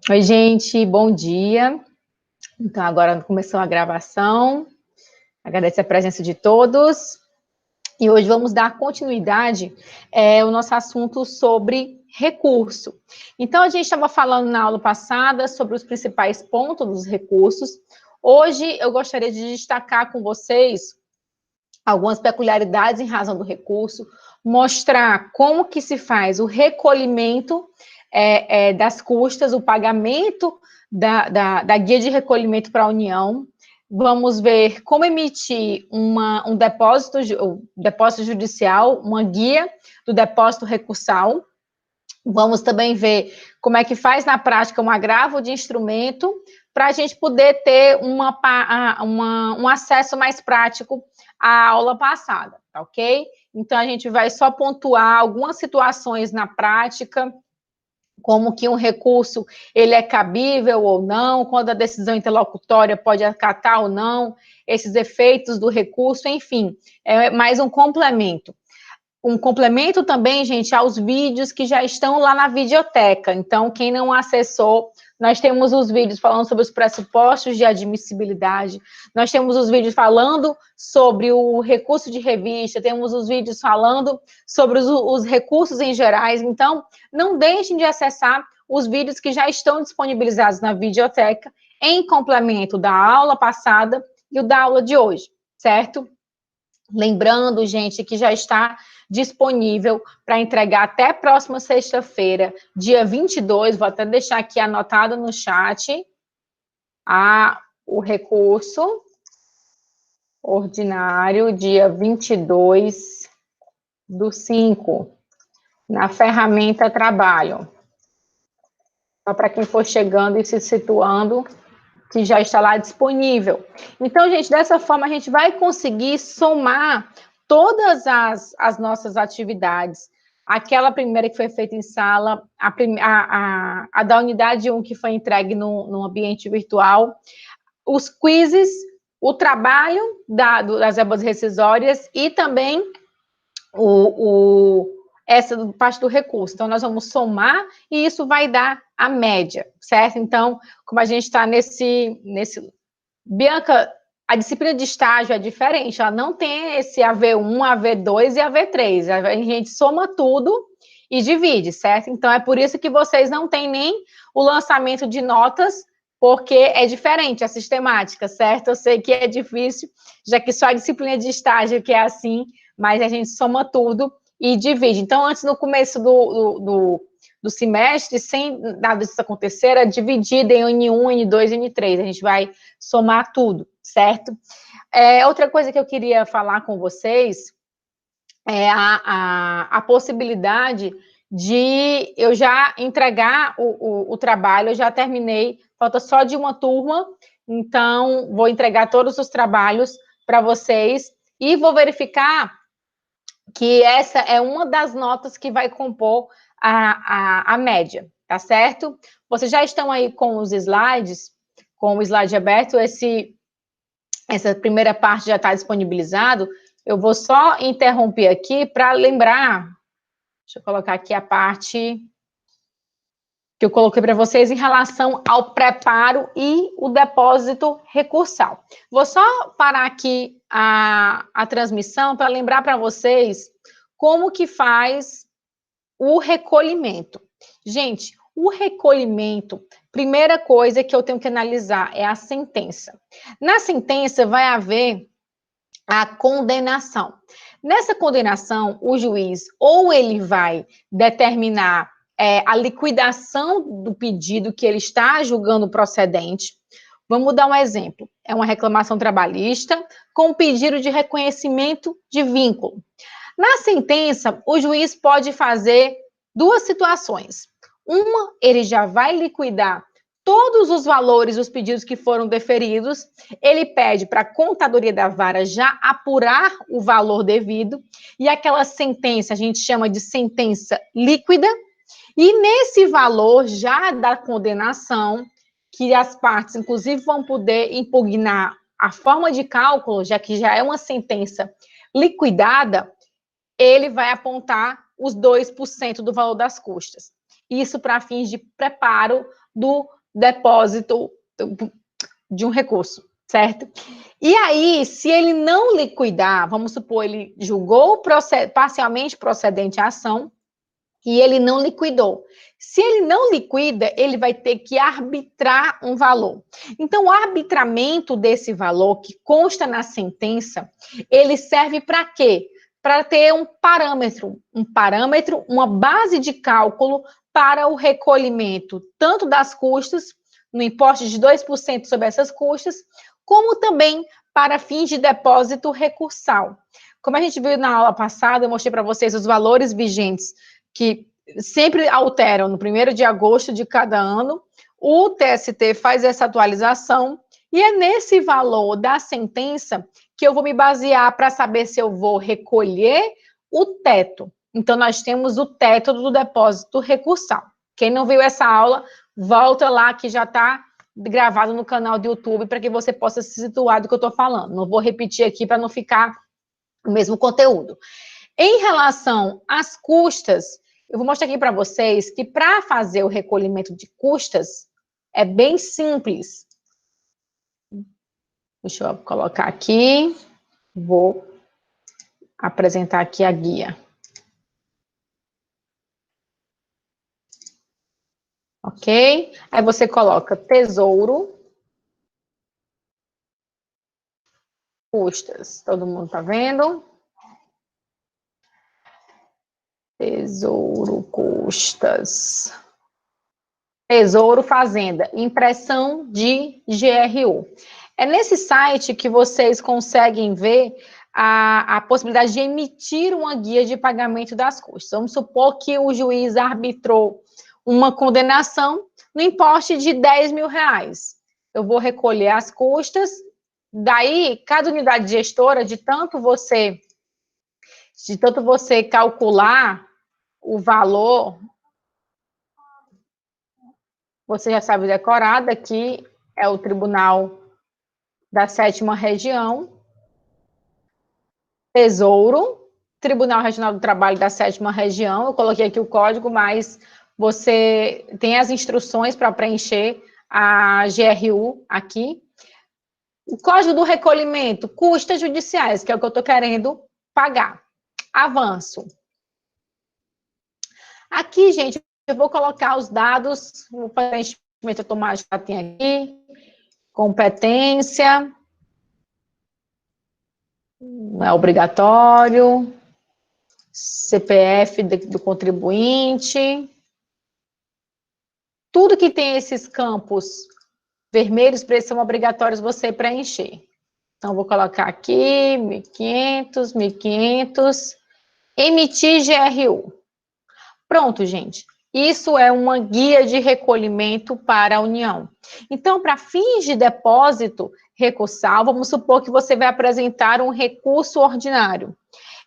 Oi, gente, bom dia. Então, agora começou a gravação. Agradeço a presença de todos. E hoje vamos dar continuidade ao nosso assunto sobre recurso. Então, a gente estava falando na aula passada sobre os principais pontos dos recursos. Hoje, eu gostaria de destacar com vocês algumas peculiaridades em razão do recurso, mostrar como que se faz o recolhimento das custas, o pagamento da guia de recolhimento para a União. Vamos ver como emitir um depósito judicial, uma guia do depósito recursal. Vamos também ver como é que faz na prática um agravo de instrumento para a gente poder ter um acesso mais prático à aula passada, tá ok? Então, a gente vai só pontuar algumas situações na prática, como que um recurso ele é cabível ou não, quando a decisão interlocutória pode acatar ou não, esses efeitos do recurso, enfim, é mais um complemento. Um complemento também, gente, aos vídeos que já estão lá na videoteca. Então, quem não acessou, nós temos os vídeos falando sobre os pressupostos de admissibilidade, nós temos os vídeos falando sobre o recurso de revista, temos os vídeos falando sobre os recursos em gerais. Então, não deixem de acessar os vídeos que já estão disponibilizados na videoteca, em complemento da aula passada e o da aula de hoje, certo? Lembrando, gente, que já está disponível para entregar até próxima sexta-feira, dia 22, vou até deixar aqui anotado no chat, o recurso ordinário, dia 22/5, na ferramenta Trabalho. Só para quem for chegando e se situando, que já está lá disponível. Então, gente, dessa forma a gente vai conseguir somar todas as nossas atividades. Aquela primeira que foi feita em sala, a da unidade 1 que foi entregue no ambiente virtual, os quizzes, o trabalho das verbas rescisórias e também essa parte do recurso. Então, nós vamos somar e isso vai dar a média, certo? Então, como a gente está nesse... Bianca, a disciplina de estágio é diferente, ela não tem esse AV1, AV2 e AV3. A gente soma tudo e divide, certo? Então, é por isso que vocês não têm nem o lançamento de notas, porque é diferente a sistemática, certo? Eu sei que é difícil, já que só a disciplina de estágio que é assim, mas a gente soma tudo e divide. Então, antes, no começo do semestre, sem nada disso acontecer, é dividida em N1, N2 e N3. A gente vai somar tudo, certo? Outra coisa que eu queria falar com vocês é a possibilidade de eu já entregar o trabalho, eu já terminei, falta só de uma turma, então vou entregar todos os trabalhos para vocês e vou verificar que essa é uma das notas que vai compor a média, tá certo? Vocês já estão aí com os slides, com o slide aberto, essa primeira parte já está disponibilizado. Eu vou só interromper aqui para lembrar, deixa eu colocar aqui a parte que eu coloquei para vocês em relação ao preparo e o depósito recursal. Vou só parar aqui a transmissão para lembrar para vocês como que faz o recolhimento. Gente, o recolhimento, primeira coisa que eu tenho que analisar é a sentença. Na sentença vai haver a condenação. Nessa condenação, o juiz ou ele vai determinar a liquidação do pedido que ele está julgando procedente. Vamos dar um exemplo. É uma reclamação trabalhista com pedido de reconhecimento de vínculo. Na sentença, o juiz pode fazer duas situações. Uma, ele já vai liquidar todos os valores dos pedidos que foram deferidos, ele pede para a contadoria da vara já apurar o valor devido, e aquela sentença a gente chama de sentença líquida, e nesse valor já da condenação, que as partes, inclusive, vão poder impugnar a forma de cálculo, já que já é uma sentença liquidada, ele vai apontar os 2% do valor das custas. Isso para fins de preparo do depósito de um recurso, certo? E aí, se ele não liquidar, vamos supor, ele julgou parcialmente procedente a ação e ele não liquidou. Se ele não liquida, ele vai ter que arbitrar um valor. Então, o arbitramento desse valor, que consta na sentença, ele serve para quê? Para ter um parâmetro, uma base de cálculo para o recolhimento, tanto das custas, no importe de 2% sobre essas custas, como também para fins de depósito recursal. Como a gente viu na aula passada, eu mostrei para vocês os valores vigentes que sempre alteram no 1º de agosto de cada ano. O TST faz essa atualização e é nesse valor da sentença que eu vou me basear para saber se eu vou recolher o teto. Então, nós temos o teto do depósito recursal. Quem não viu essa aula, volta lá que já está gravado no canal do YouTube para que você possa se situar do que eu estou falando. Não vou repetir aqui para não ficar o mesmo conteúdo. Em relação às custas, eu vou mostrar aqui para vocês que para fazer o recolhimento de custas é bem simples. Deixa eu colocar aqui, vou apresentar aqui a guia. Ok? Aí você coloca tesouro, custas. Todo mundo tá vendo? Tesouro, custas. Tesouro, fazenda, impressão de GRU. É nesse site que vocês conseguem ver a possibilidade de emitir uma guia de pagamento das custas. Vamos supor que o juiz arbitrou uma condenação no importe de R$10.000. Eu vou recolher as custas, daí, cada unidade gestora, de tanto você calcular o valor, você já sabe decorado, aqui é o Tribunal da 7ª Região, Tesouro, Tribunal Regional do Trabalho da 7ª Região, eu coloquei aqui o código, mas você tem as instruções para preencher a GRU aqui. O código do recolhimento, custas judiciais, que é o que eu estou querendo pagar. Avanço. Aqui, gente, eu vou colocar os dados, o preenchimento automático já tem aqui, competência, não é obrigatório, CPF do contribuinte, tudo que tem esses campos vermelhos são obrigatórios você preencher. Então, vou colocar aqui, 1.500, 1.500, emitir GRU. Pronto, gente. Isso é uma guia de recolhimento para a União. Então, para fins de depósito recursal, vamos supor que você vai apresentar um recurso ordinário.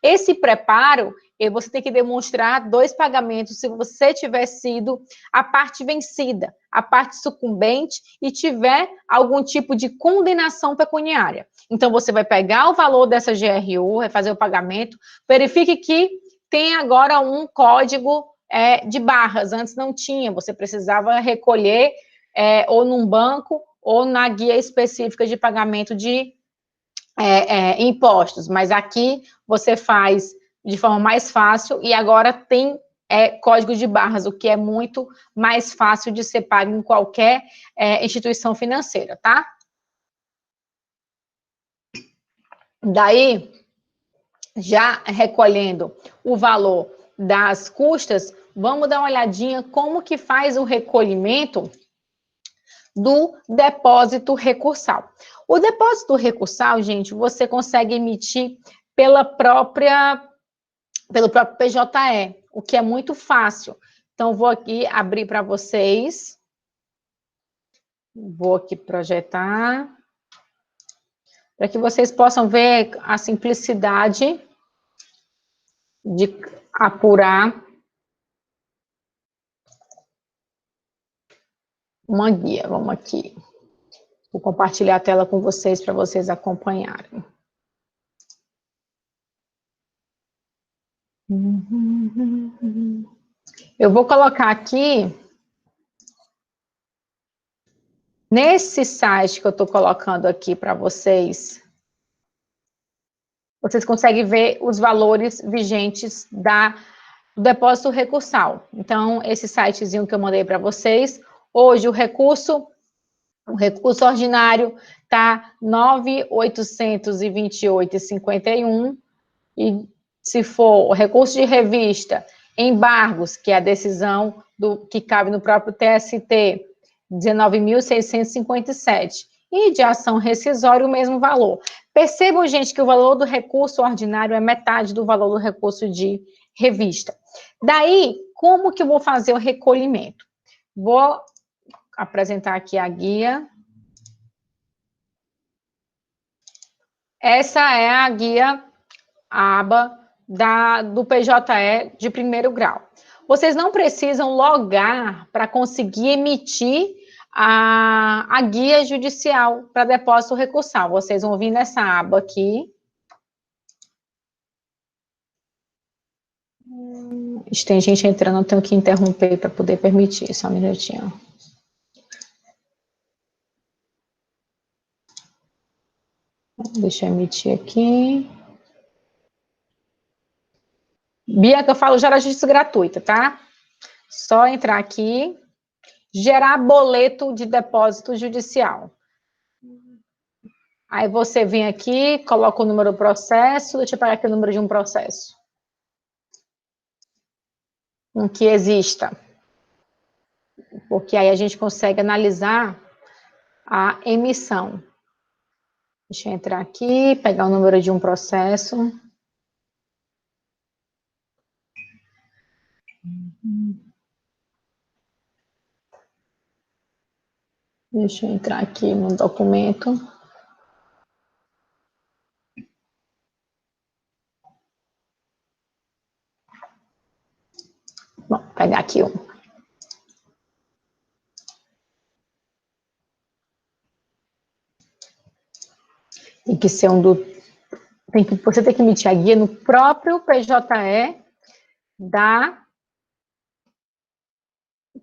Esse preparo, você tem que demonstrar 2 pagamentos se você tiver sido a parte vencida, a parte sucumbente e tiver algum tipo de condenação pecuniária. Então, você vai pegar o valor dessa GRU, vai fazer o pagamento, verifique que tem agora um código de barras, antes não tinha, você precisava recolher ou num banco ou na guia específica de pagamento de impostos, mas aqui você faz de forma mais fácil e agora tem código de barras, o que é muito mais fácil de ser pago em qualquer instituição financeira, tá? Daí, já recolhendo o valor das custas, vamos dar uma olhadinha como que faz o recolhimento do depósito recursal. O depósito recursal, gente, você consegue emitir pelo próprio PJE, o que é muito fácil. Então, vou aqui abrir para vocês. Vou aqui projetar. Para que vocês possam ver a simplicidade de apurar uma guia. Vamos aqui. Vou compartilhar a tela com vocês para vocês acompanharem. Eu vou colocar aqui Nesse site que eu estou colocando aqui para vocês, vocês conseguem ver os valores vigentes do depósito recursal. Então, esse sitezinho que eu mandei para vocês, hoje o recurso ordinário está 9.828,51, e se for o recurso de revista, embargos, que é a decisão que cabe no próprio TST, 19.657, e de ação rescisória o mesmo valor. Percebam, gente, que o valor do recurso ordinário é metade do valor do recurso de revista. Daí, como que eu vou fazer o recolhimento? Vou apresentar aqui a guia. Essa é a guia, a aba do PJE de primeiro grau. Vocês não precisam logar para conseguir emitir a guia judicial para depósito recursal. Vocês vão vir nessa aba aqui. Tem gente entrando, eu tenho que interromper para poder permitir, só um minutinho. Deixa eu emitir aqui. Bianca, eu falo gerar justiça gratuita, tá? Só entrar aqui, gerar boleto de depósito judicial. Aí você vem aqui, coloca o número do processo, deixa eu pegar aqui o número de um processo. Um que exista. Porque aí a gente consegue analisar a emissão. Deixa eu entrar aqui, pegar o número de um processo. Deixa eu entrar aqui no documento. Bom, vou pegar aqui um. Tem que ser você tem que emitir a guia no próprio PJE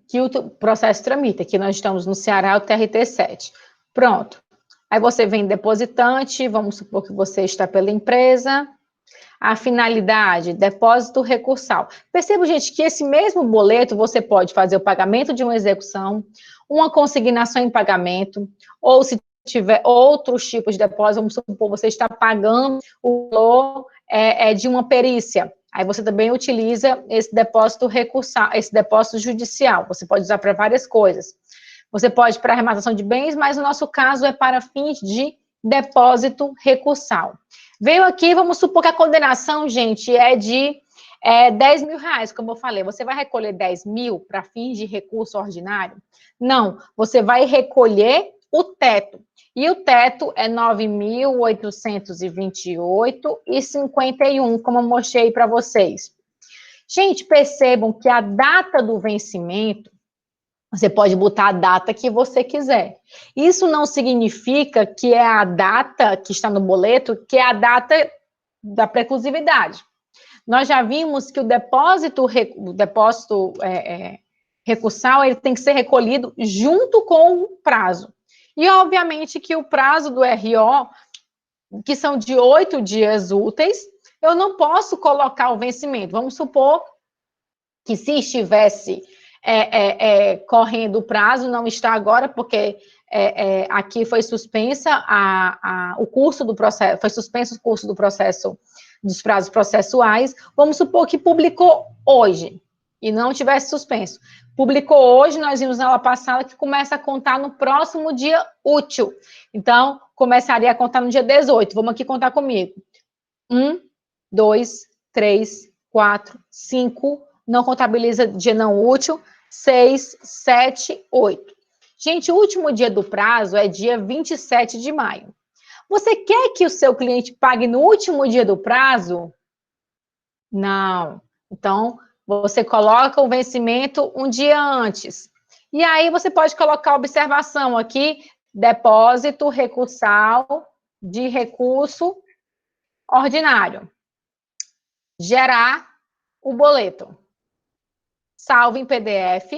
que o processo tramita. Aqui nós estamos no Ceará, o TRT7. Pronto. Aí você vem depositante, vamos supor que você está pela empresa. A finalidade, depósito recursal. Perceba, gente, que esse mesmo boleto você pode fazer o pagamento de uma execução, uma consignação em pagamento, ou se tiver outros tipos de depósito, vamos supor, você está pagando o valor de uma perícia. Aí você também utiliza esse depósito recursal, esse depósito judicial. Você pode usar para várias coisas. Você pode para arrematação de bens, mas no nosso caso é para fins de depósito recursal. Veio aqui, vamos supor que a condenação, gente, é de 10 mil reais, como eu falei. Você vai recolher 10 mil para fins de recurso ordinário? Não, você vai recolher o teto. E o teto é 9.828,51, como eu mostrei para vocês. Gente, percebam que a data do vencimento, você pode botar a data que você quiser. Isso não significa que é a data que está no boleto, que é a data da preclusividade. Nós já vimos que o depósito recursal, ele tem que ser recolhido junto com o prazo. E, obviamente, que o prazo do RO, que são de 8 dias úteis, eu não posso colocar o vencimento. Vamos supor que se estivesse correndo o prazo, não está agora, porque aqui foi suspensa o curso do processo, foi suspenso o curso do processo dos prazos processuais. Vamos supor que publicou hoje e não tivesse suspenso. Publicou hoje, nós vimos na aula passada que começa a contar no próximo dia útil. Então, começaria a contar no dia 18. Vamos aqui contar comigo. 1, 2, 3, 4, 5, não contabiliza dia não útil, 6, 7, 8. Gente, o último dia do prazo é dia 27 de maio. Você quer que o seu cliente pague no último dia do prazo? Não. Então, você coloca o vencimento um dia antes. E aí você pode colocar a observação aqui, depósito recursal de recurso ordinário. Gerar o boleto. Salve em PDF.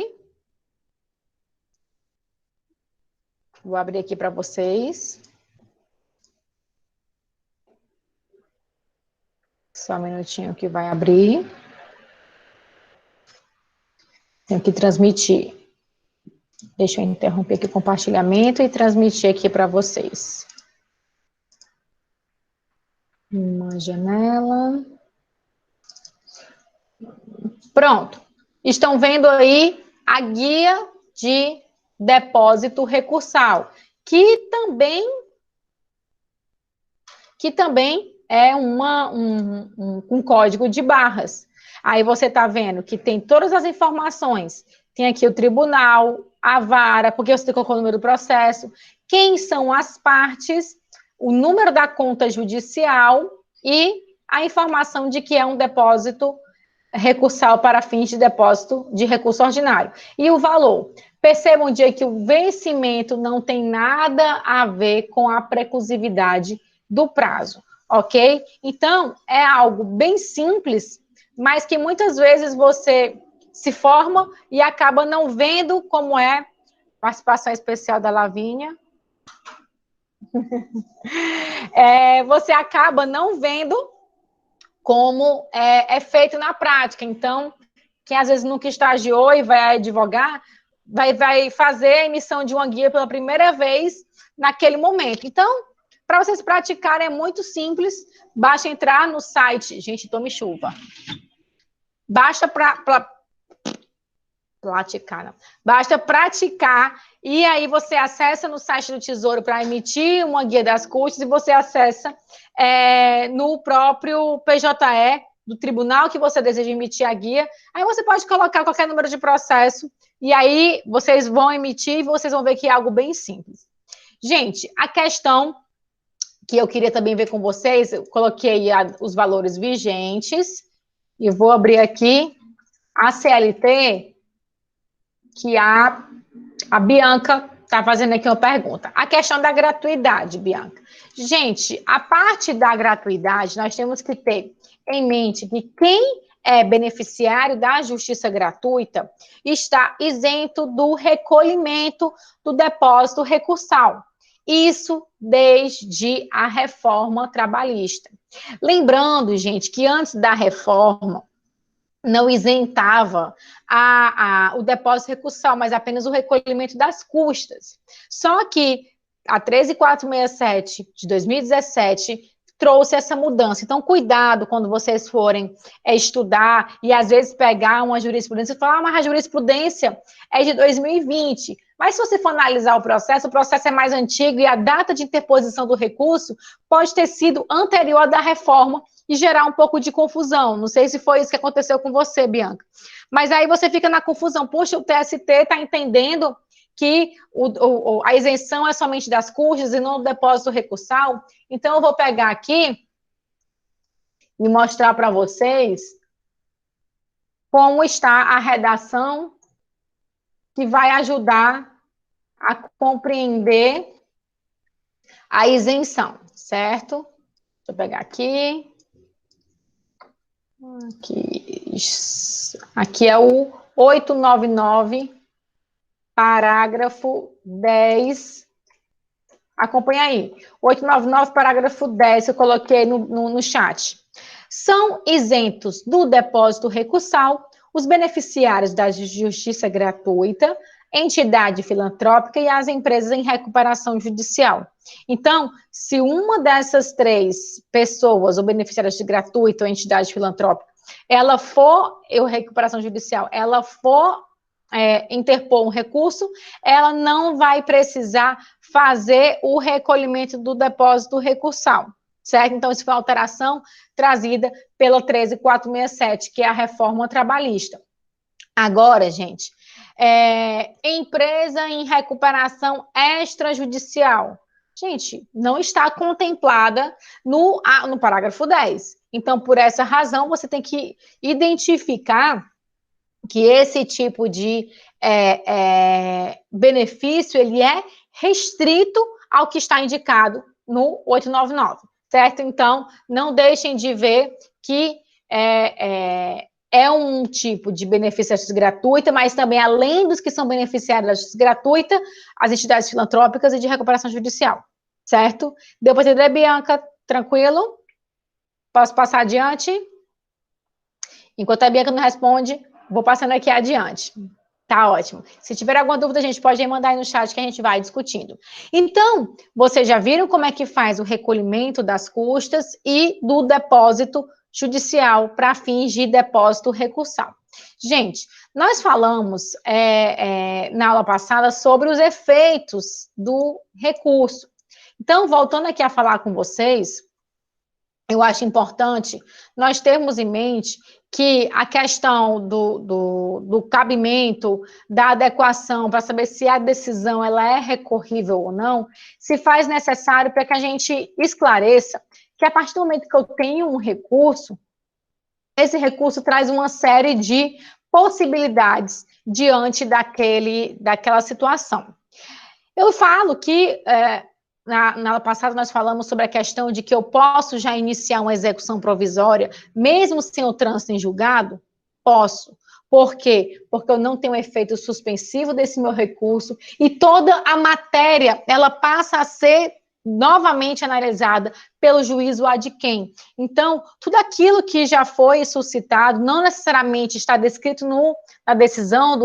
Vou abrir aqui para vocês. Só um minutinho que vai abrir. Tenho que transmitir. Deixa eu interromper aqui o compartilhamento e transmitir aqui para vocês. Uma janela. Pronto. Estão vendo aí a guia de depósito recursal, que também é um código de barras. Aí você está vendo que tem todas as informações. Tem aqui o tribunal, a vara, porque você colocou o número do processo, quem são as partes, o número da conta judicial e a informação de que é um depósito recursal para fins de depósito de recurso ordinário. E o valor. Percebam um dia que o vencimento não tem nada a ver com a preclusividade do prazo, ok? Então, é algo bem simples, mas que muitas vezes você se forma e acaba não vendo como é. Participação especial da Lavínia. Você acaba não vendo como é feito na prática. Então, quem às vezes nunca estagiou e vai advogar, vai fazer a emissão de uma guia pela primeira vez naquele momento. Então, para vocês praticarem é muito simples, basta entrar no site. Gente, tome chuva. Basta praticar, e aí você acessa no site do Tesouro para emitir uma guia das custas, e você acessa no próprio PJE do tribunal que você deseja emitir a guia. Aí você pode colocar qualquer número de processo, e aí vocês vão emitir e vocês vão ver que é algo bem simples. Gente, a questão que eu queria também ver com vocês, eu coloquei os valores vigentes, e vou abrir aqui a CLT, que a Bianca está fazendo aqui uma pergunta. A questão da gratuidade, Bianca. Gente, a parte da gratuidade, nós temos que ter em mente que quem é beneficiário da justiça gratuita está isento do recolhimento do depósito recursal. Isso desde a reforma trabalhista. Lembrando, gente, que antes da reforma, não isentava o depósito recursal, mas apenas o recolhimento das custas. Só que a 13467 de 2017 trouxe essa mudança. Então, cuidado quando vocês forem estudar e, às vezes, pegar uma jurisprudência e falar, mas a jurisprudência é de 2020. Mas, se você for analisar o processo é mais antigo e a data de interposição do recurso pode ter sido anterior da reforma e gerar um pouco de confusão. Não sei se foi isso que aconteceu com você, Bianca. Mas aí você fica na confusão. Puxa, o TST está entendendo que a isenção é somente das custas e não do depósito recursal. Então, eu vou pegar aqui e mostrar para vocês como está a redação que vai ajudar a compreender a isenção, certo? Deixa eu pegar aqui. Aqui é o 899, parágrafo 10. Acompanha aí. 899, parágrafo 10, eu coloquei no chat. São isentos do depósito recursal os beneficiários da justiça gratuita, entidade filantrópica e as empresas em recuperação judicial. Então, se uma dessas três pessoas, ou beneficiários de gratuita ou entidade filantrópica, ela for, recuperação judicial, ela for interpor um recurso, ela não vai precisar fazer o recolhimento do depósito recursal, certo? Então, isso foi uma alteração trazida pela 13467, que é a reforma trabalhista. Agora, gente, empresa em recuperação extrajudicial. Gente, não está contemplada no parágrafo 10. Então, por essa razão, você tem que identificar que esse tipo de benefício, ele é restrito ao que está indicado no 899, certo? Então, não deixem de ver que é um tipo de benefício da justiça gratuita, mas também, além dos que são beneficiários da justiça gratuita, as entidades filantrópicas e de recuperação judicial, certo? Deu para entender, Bianca? Tranquilo? Posso passar adiante? Enquanto a Bianca não responde, vou passando aqui adiante. Tá ótimo. Se tiver alguma dúvida, a gente pode mandar aí no chat que a gente vai discutindo. Então, vocês já viram como é que faz o recolhimento das custas e do depósito judicial para fins de depósito recursal. Gente, nós falamos na aula passada sobre os efeitos do recurso. Então, voltando aqui a falar com vocês, eu acho importante nós termos em mente que a questão do cabimento, da adequação, para saber se a decisão ela é recorrível ou não, se faz necessário para que a gente esclareça que a partir do momento que eu tenho um recurso, esse recurso traz uma série de possibilidades diante daquela situação. Eu falo que na aula passada nós falamos sobre a questão de que eu posso já iniciar uma execução provisória, mesmo sem o trânsito em julgado? Posso. Por quê? Porque eu não tenho efeito suspensivo desse meu recurso e toda a matéria, ela passa a ser novamente analisada pelo juízo ad quem. Então, tudo aquilo que já foi suscitado, não necessariamente está descrito na decisão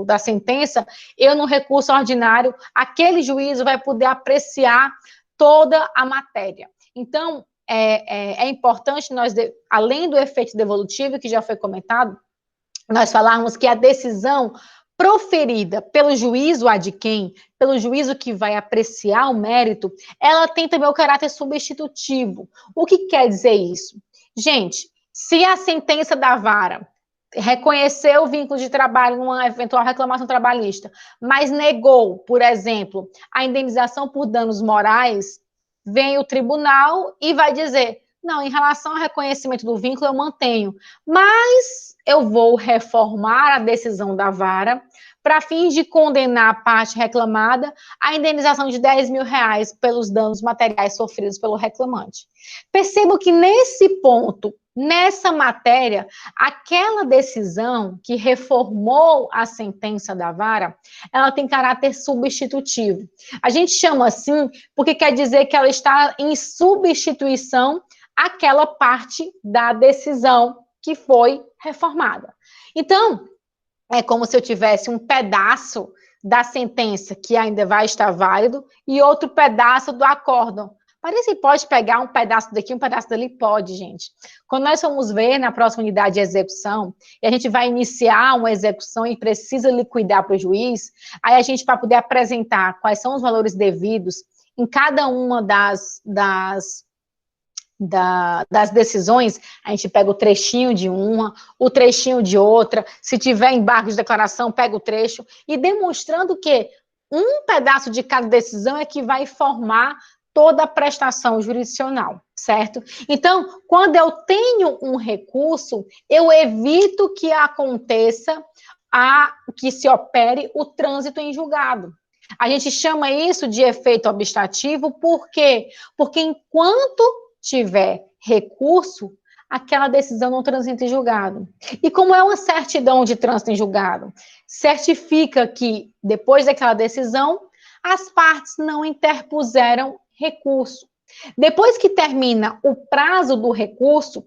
da sentença, eu no recurso ordinário, aquele juízo vai poder apreciar toda a matéria. Então, é importante nós, além do efeito devolutivo, que já foi comentado, nós falarmos que a decisão proferida pelo juízo ad quem, pelo juízo que vai apreciar o mérito, ela tem também o caráter substitutivo. O que quer dizer isso? Gente, se a sentença da vara reconheceu o vínculo de trabalho numa eventual reclamação trabalhista, mas negou, por exemplo, a indenização por danos morais, vem o tribunal e vai dizer: não, em relação ao reconhecimento do vínculo, eu mantenho, mas eu vou reformar a decisão da vara para fins de condenar a parte reclamada à indenização de R$10.000 pelos danos materiais sofridos pelo reclamante. Percebo que nesse ponto, nessa matéria, aquela decisão que reformou a sentença da vara, ela tem caráter substitutivo. A gente chama assim porque quer dizer que ela está em substituição àquela parte da decisão que foi reformada. Então, é como se eu tivesse um pedaço da sentença que ainda vai estar válido e outro pedaço do acórdão. Parece que pode pegar um pedaço daqui, um pedaço dali? Pode, gente. Quando nós formos ver na próxima unidade de execução, e a gente vai iniciar uma execução e precisa liquidar para o juiz, aí a gente vai poder apresentar quais são os valores devidos em cada uma das decisões, a gente pega o trechinho de uma, o trechinho de outra, se tiver embargo de declaração, pega o trecho, e demonstrando que um pedaço de cada decisão é que vai formar toda a prestação jurisdicional, certo? Então, quando eu tenho um recurso, eu evito que aconteça, que se opere o trânsito em julgado. A gente chama isso de efeito obstativo, por quê? Porque enquanto tiver recurso, aquela decisão não transita em julgado. E como é uma certidão de trânsito em julgado, certifica que, depois daquela decisão, as partes não interpuseram recurso. Depois que termina o prazo do recurso,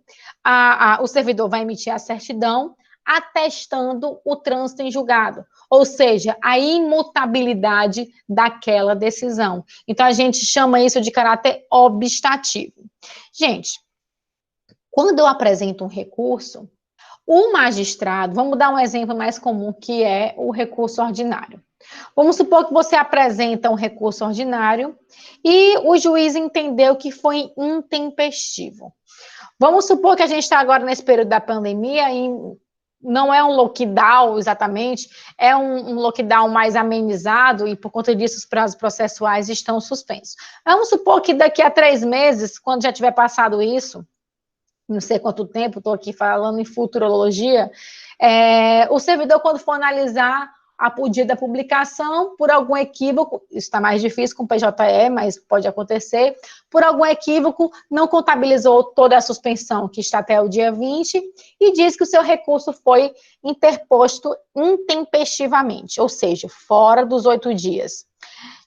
o servidor vai emitir a certidão atestando o trânsito em julgado, ou seja, a imutabilidade daquela decisão. Então, a gente chama isso de caráter obstativo. Gente, quando eu apresento um recurso, o magistrado, vamos dar um exemplo mais comum, que é o recurso ordinário. Vamos supor que você apresenta um recurso ordinário e o juiz entendeu que foi intempestivo. Vamos supor que a gente está agora nesse período da pandemia e não é um lockdown exatamente, é um lockdown mais amenizado e por conta disso os prazos processuais estão suspensos. Vamos supor que daqui a 3 meses, quando já tiver passado isso, não sei quanto tempo, estou aqui falando em futurologia, o servidor, quando for analisar o dia da publicação, por algum equívoco, isso está mais difícil com o PJE, mas pode acontecer, por algum equívoco, não contabilizou toda a suspensão, que está até o dia 20, e diz que o seu recurso foi interposto intempestivamente, ou seja, fora dos 8 dias.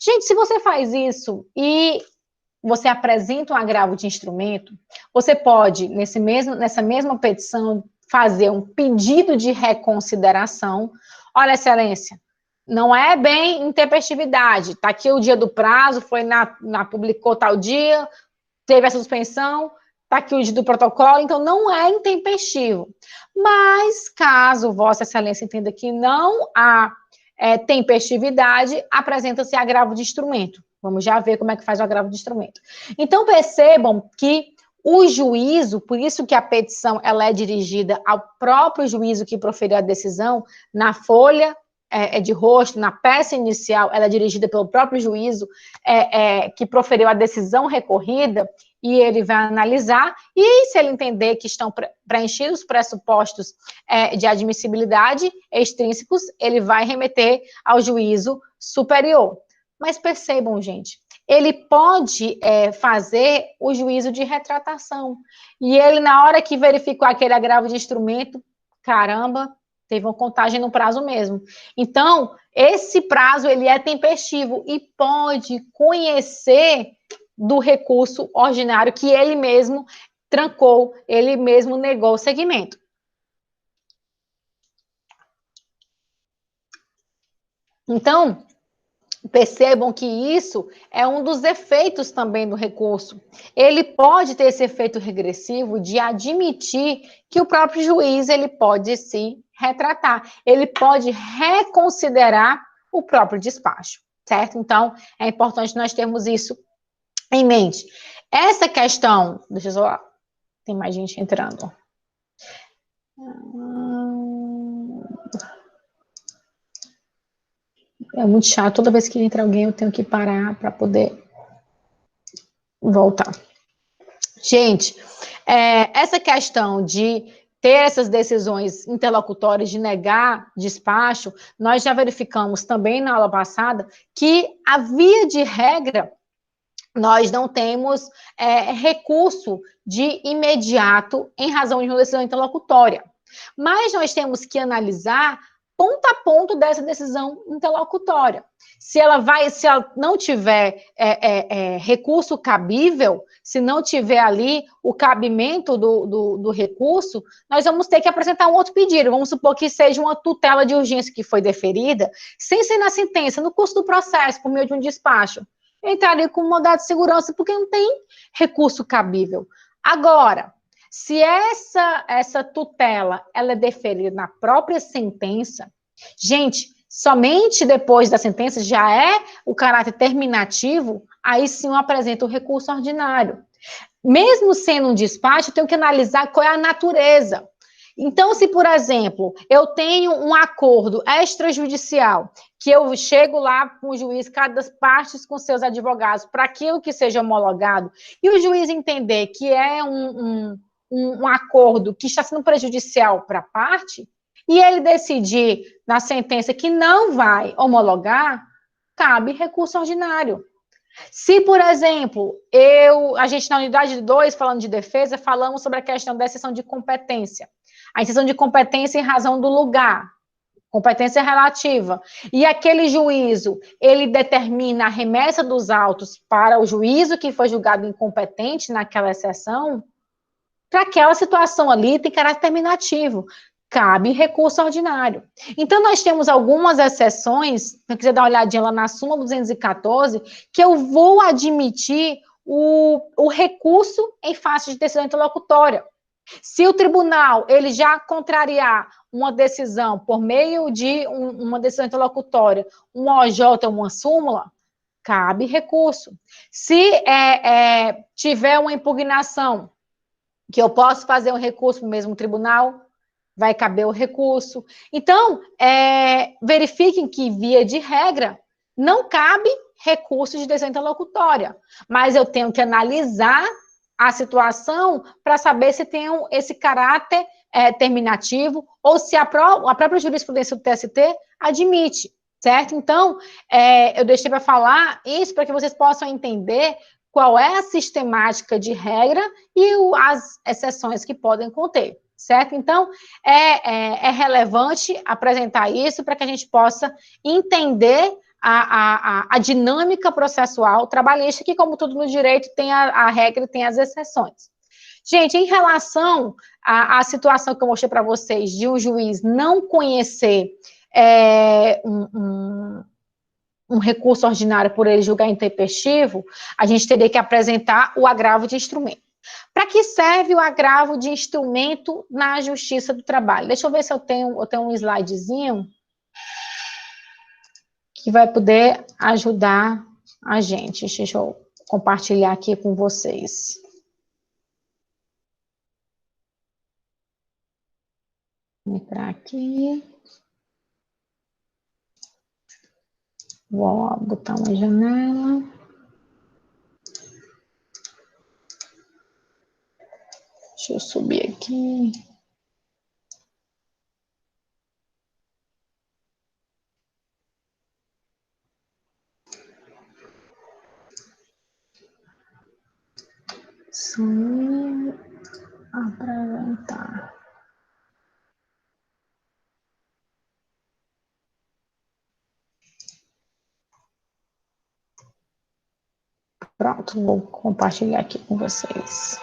Gente, se você faz isso e você apresenta um agravo de instrumento, você pode, nessa mesma petição, fazer um pedido de reconsideração. Olha, excelência, não é bem intempestividade, está aqui o dia do prazo, publicou tal dia, teve a suspensão, está aqui o dia do protocolo, então não é intempestivo. Mas, caso Vossa Excelência entenda que não há tempestividade, apresenta-se agravo de instrumento. Vamos já ver como é que faz o agravo de instrumento. Então, percebam que o juízo, por isso que a petição ela é dirigida ao próprio juízo que proferiu a decisão, na folha de rosto, na peça inicial, ela é dirigida pelo próprio juízo que proferiu a decisão recorrida, e ele vai analisar, e se ele entender que estão preenchidos os pressupostos de admissibilidade extrínsecos, ele vai remeter ao juízo superior. Mas percebam, gente, ele pode fazer o juízo de retratação. E ele, na hora que verificou aquele agravo de instrumento, caramba, teve uma contagem no prazo mesmo. Então, esse prazo, ele é tempestivo e pode conhecer do recurso ordinário que ele mesmo trancou, ele mesmo negou o segmento. Então, percebam que isso é um dos efeitos também do recurso. Ele pode ter esse efeito regressivo de admitir que o próprio juiz ele pode se retratar, ele pode reconsiderar o próprio despacho, certo? Então, é importante nós termos isso em mente. Essa questão, deixa eu só, tem mais gente entrando. É muito chato, toda vez que entra alguém eu tenho que parar para poder voltar. Gente, essa questão de ter essas decisões interlocutórias de negar despacho, nós já verificamos também na aula passada que a via de regra nós não temos recurso de imediato em razão de uma decisão interlocutória. Mas nós temos que analisar ponto a ponto dessa decisão interlocutória. Se ela não tiver recurso cabível, se não tiver ali o cabimento do recurso, nós vamos ter que apresentar um outro pedido. Vamos supor que seja uma tutela de urgência que foi deferida, sem ser na sentença, no curso do processo, por meio de um despacho. Eu entraria com mandado de segurança, porque não tem recurso cabível. Agora, se essa tutela ela é deferida na própria sentença, gente, somente depois da sentença já é o caráter terminativo, aí sim eu apresento o recurso ordinário. Mesmo sendo um despacho, eu tenho que analisar qual é a natureza. Então, se, por exemplo, eu tenho um acordo extrajudicial, que eu chego lá com o juiz, cada partes com seus advogados, para aquilo que seja homologado, e o juiz entender que é um acordo que está sendo prejudicial para a parte, e ele decidir na sentença que não vai homologar, cabe recurso ordinário. Se, por exemplo, a gente na unidade 2, falando de defesa, falamos sobre a questão da exceção de competência. A exceção de competência em razão do lugar, competência relativa. E aquele juízo, ele determina a remessa dos autos para o juízo que foi julgado incompetente naquela exceção, para aquela situação ali tem caráter terminativo. Cabe recurso ordinário. Então, nós temos algumas exceções, se eu quiser dar uma olhadinha lá na súmula 214, que eu vou admitir o recurso em face de decisão interlocutória. Se o tribunal ele já contrariar uma decisão por meio de uma decisão interlocutória, um OJ ou uma súmula, cabe recurso. Se tiver uma impugnação, que eu posso fazer um recurso no mesmo tribunal, vai caber o recurso. Então, verifiquem que, via de regra, não cabe recurso de decisão interlocutória, mas eu tenho que analisar a situação para saber se tem esse caráter terminativo, ou se a própria jurisprudência do TST admite, certo? Então, eu deixei para falar isso para que vocês possam entender qual é a sistemática de regra e as exceções que podem conter, certo? Então, é relevante apresentar isso para que a gente possa entender a dinâmica processual trabalhista, que, como tudo no direito, tem a regra e tem as exceções. Gente, em relação à situação que eu mostrei para vocês, de um juiz não conhecer um recurso ordinário por ele julgar intempestivo, a gente teria que apresentar o agravo de instrumento. Para que serve o agravo de instrumento na Justiça do Trabalho? Deixa eu ver se eu tenho um slidezinho que vai poder ajudar a gente. Deixa eu compartilhar aqui com vocês. Vou entrar aqui. Vou botar uma janela. Deixa eu subir aqui. Sumir, apresentar. Pronto, vou compartilhar aqui com vocês.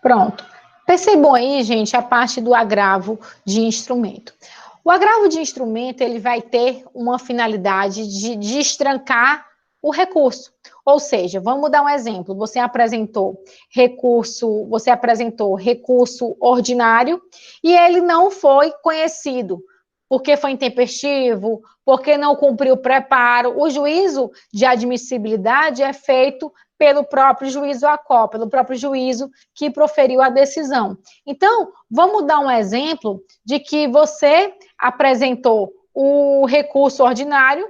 Pronto. Percebam aí, gente, a parte do agravo de instrumento. O agravo de instrumento, ele vai ter uma finalidade de destrancar o recurso. Ou seja, vamos dar um exemplo. Você apresentou recurso ordinário e ele não foi conhecido, porque foi intempestivo, porque não cumpriu o preparo. O juízo de admissibilidade é feito pelo próprio juízo ACO, pelo próprio juízo que proferiu a decisão. Então, vamos dar um exemplo de que você apresentou o recurso ordinário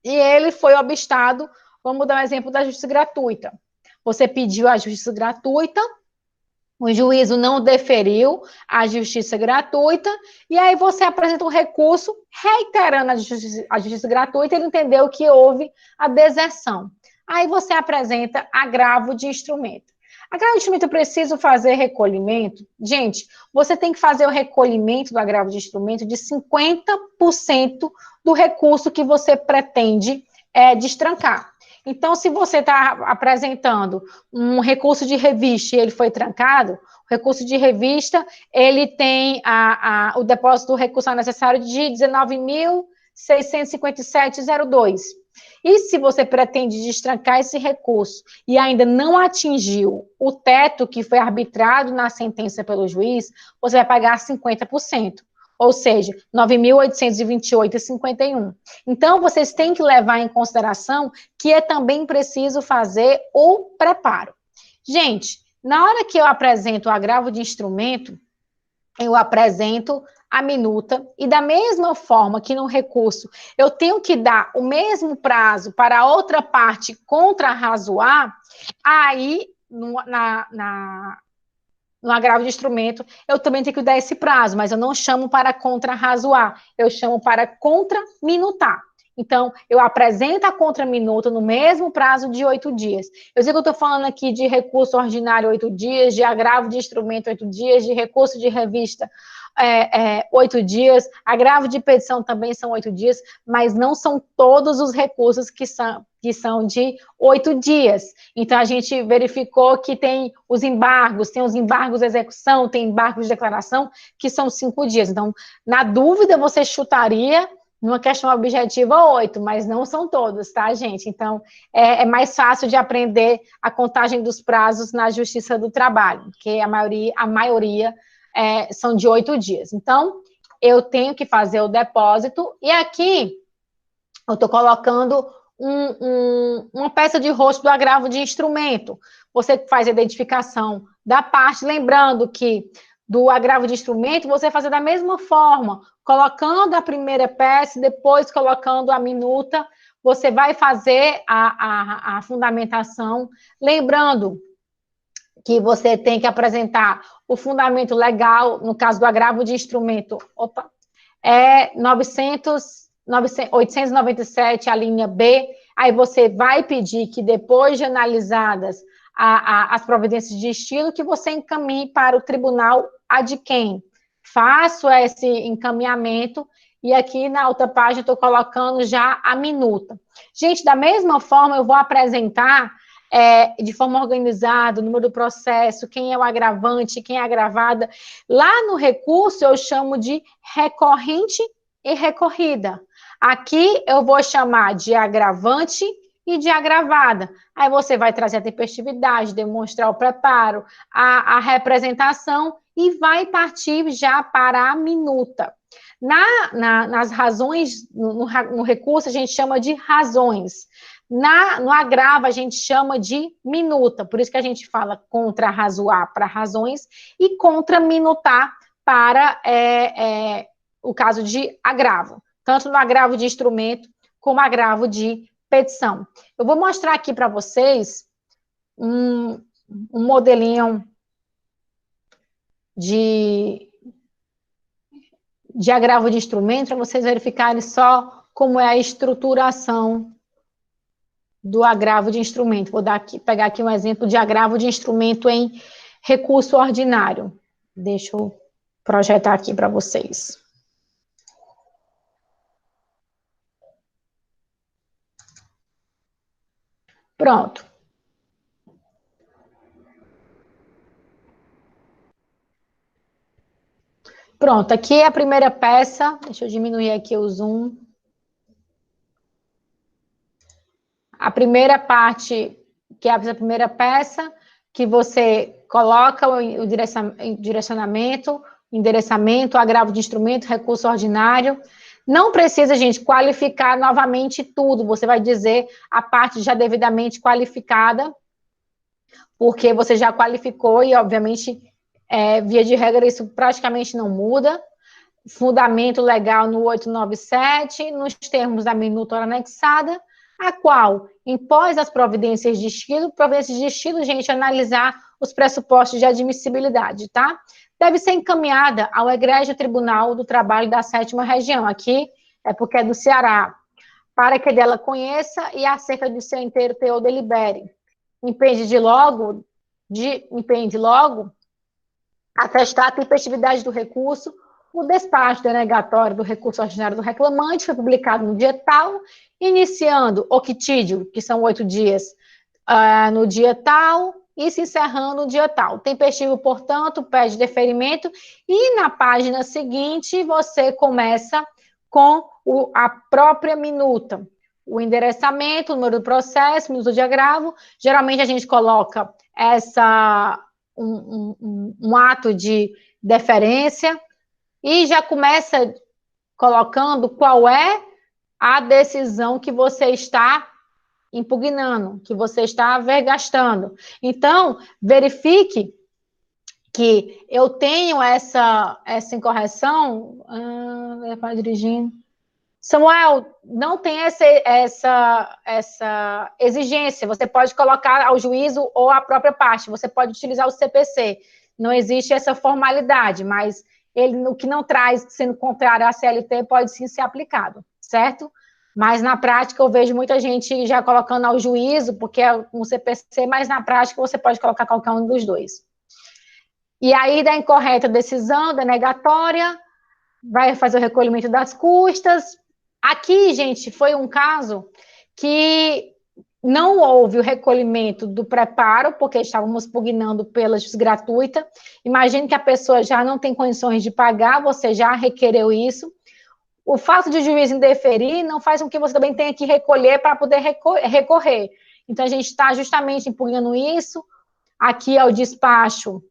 e ele foi obstado. Vamos dar um exemplo da justiça gratuita. Você pediu a justiça gratuita, o juízo não deferiu a justiça gratuita, e aí você apresenta um recurso reiterando a justiça gratuita, ele entendeu que houve a deserção. Aí você apresenta agravo de instrumento. Agravo de instrumento, eu preciso fazer recolhimento? Gente, você tem que fazer o recolhimento do agravo de instrumento de 50% do recurso que você pretende destrancar. Então, se você está apresentando um recurso de revista e ele foi trancado, o recurso de revista, ele tem o depósito recursal necessário de 19.657,02. E se você pretende destrancar esse recurso e ainda não atingiu o teto que foi arbitrado na sentença pelo juiz, você vai pagar 50%. Ou seja, 9.828,51. Então, vocês têm que levar em consideração que é também preciso fazer o preparo. Gente, na hora que eu apresento o agravo de instrumento, eu apresento a minuta, e da mesma forma que no recurso eu tenho que dar o mesmo prazo para a outra parte contrarrazoar, aí no agravo de instrumento, eu também tenho que dar esse prazo, mas eu não chamo para contrarrazoar, eu chamo para contraminutar. Então, eu apresento a contraminuta no mesmo prazo de 8 dias. Eu sei que eu estou falando aqui de recurso ordinário 8 dias, de agravo de instrumento 8 dias, de recurso de revista 8 dias, agravo de petição também são 8 dias, mas não são todos os recursos que são de 8 dias. Então, a gente verificou que tem os embargos de execução, tem embargos de declaração, que são 5 dias. Então, na dúvida, você chutaria numa questão objetiva 8, mas não são todos, tá, gente? Então, é mais fácil de aprender a contagem dos prazos na Justiça do Trabalho, porque a maioria são de 8 dias. Então, eu tenho que fazer o depósito, e aqui eu estou colocando uma peça de rosto do agravo de instrumento. Você faz a identificação da parte, lembrando que do agravo de instrumento, você vai fazer da mesma forma, colocando a primeira peça, depois colocando a minuta, você vai fazer a fundamentação, lembrando que você tem que apresentar o fundamento legal, no caso do agravo de instrumento, é 897, a linha B, aí você vai pedir que depois de analisadas as providências de estilo, que você encaminhe para o tribunal ad quem. Faço esse encaminhamento e aqui na outra página estou colocando já a minuta. Gente, da mesma forma eu vou apresentar de forma organizada, o número do processo, quem é o agravante, quem é a agravada. Lá no recurso eu chamo de recorrente e recorrida. Aqui eu vou chamar de agravante e de agravada. Aí você vai trazer a tempestividade, demonstrar o preparo, a representação e vai partir já para a minuta. Nas razões, no recurso a gente chama de razões. No agravo, a gente chama de minuta, por isso que a gente fala contra-razoar para razões e contra-minutar para o caso de agravo, tanto no agravo de instrumento como agravo de petição. Eu vou mostrar aqui para vocês um modelinho de agravo de instrumento, para vocês verificarem só como é a estruturação do agravo de instrumento. Vou pegar aqui um exemplo de agravo de instrumento em recurso ordinário. Deixa eu projetar aqui para vocês. Pronto. Pronto, aqui é a primeira peça. Deixa eu diminuir aqui o zoom. A primeira parte, que é a primeira peça, que você coloca o direcionamento, endereçamento, agravo de instrumento, recurso ordinário. Não precisa, gente, qualificar novamente tudo. Você vai dizer a parte já devidamente qualificada, porque você já qualificou e, obviamente, via de regra, isso praticamente não muda. Fundamento legal no 897, nos termos da minuta anexada, a qual impôs as providências de estilo, gente, analisar os pressupostos de admissibilidade, tá? Deve ser encaminhada ao Egrégio Tribunal do Trabalho da 7ª Região, aqui é porque é do Ceará, para que dela conheça e acerca do seu inteiro teor delibere. Impende logo atestar a tempestividade do recurso. O despacho denegatório do recurso ordinário do reclamante foi publicado no dia tal, iniciando o quitídio, que são 8 dias, no dia tal, e se encerrando no dia tal. Tempestivo, portanto, pede deferimento, e na página seguinte você começa com a própria minuta. O endereçamento, o número do processo, minuta de agravo. Geralmente a gente coloca um ato de deferência, e já começa colocando qual é a decisão que você está impugnando, que você está vergastando. Então, verifique que eu tenho essa incorreção. Para dirigindo. Samuel, não tem essa exigência. Você pode colocar ao juízo ou à própria parte. Você pode utilizar o CPC. Não existe essa formalidade, mas o que não traz, sendo contrário à CLT, pode sim ser aplicado, certo? Mas na prática eu vejo muita gente já colocando ao juízo, porque é um CPC, mas na prática você pode colocar qualquer um dos dois. E aí, da incorreta decisão, denegatória, vai fazer o recolhimento das custas. Aqui, gente, foi um caso que não houve o recolhimento do preparo, porque estávamos pugnando pela justiça gratuita. Imagine que a pessoa já não tem condições de pagar, você já requereu isso. O fato de o juiz indeferir não faz com que você também tenha que recolher para poder recorrer. Então, a gente está justamente impugnando isso. Aqui é o despacho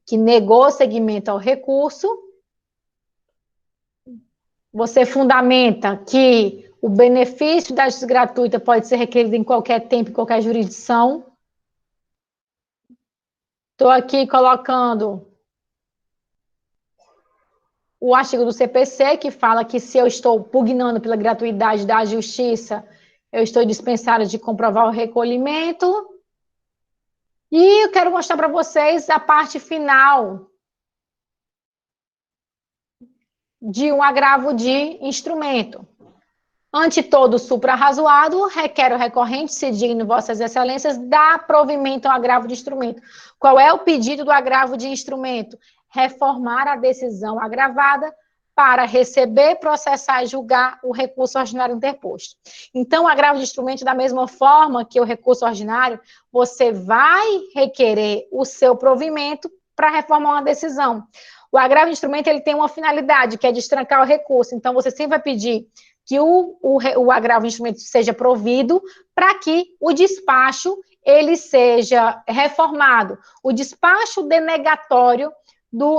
que negou seguimento ao recurso. Você fundamenta que o benefício da justiça gratuita pode ser requerido em qualquer tempo, em qualquer jurisdição. Estou aqui colocando o artigo do CPC, que fala que se eu estou pugnando pela gratuidade da justiça, eu estou dispensada de comprovar o recolhimento. E eu quero mostrar para vocês a parte final de um agravo de instrumento. Ante todo supra-razoado, requer o recorrente, se digno vossas excelências, dar provimento ao agravo de instrumento. Qual é o pedido do agravo de instrumento? Reformar a decisão agravada para receber, processar e julgar o recurso ordinário interposto. Então, o agravo de instrumento, da mesma forma que o recurso ordinário, você vai requerer o seu provimento para reformar uma decisão. O agravo de instrumento, ele tem uma finalidade, que é destrancar o recurso. Então, você sempre vai pedir que o agravo de instrumento seja provido para que o despacho ele seja reformado, o despacho denegatório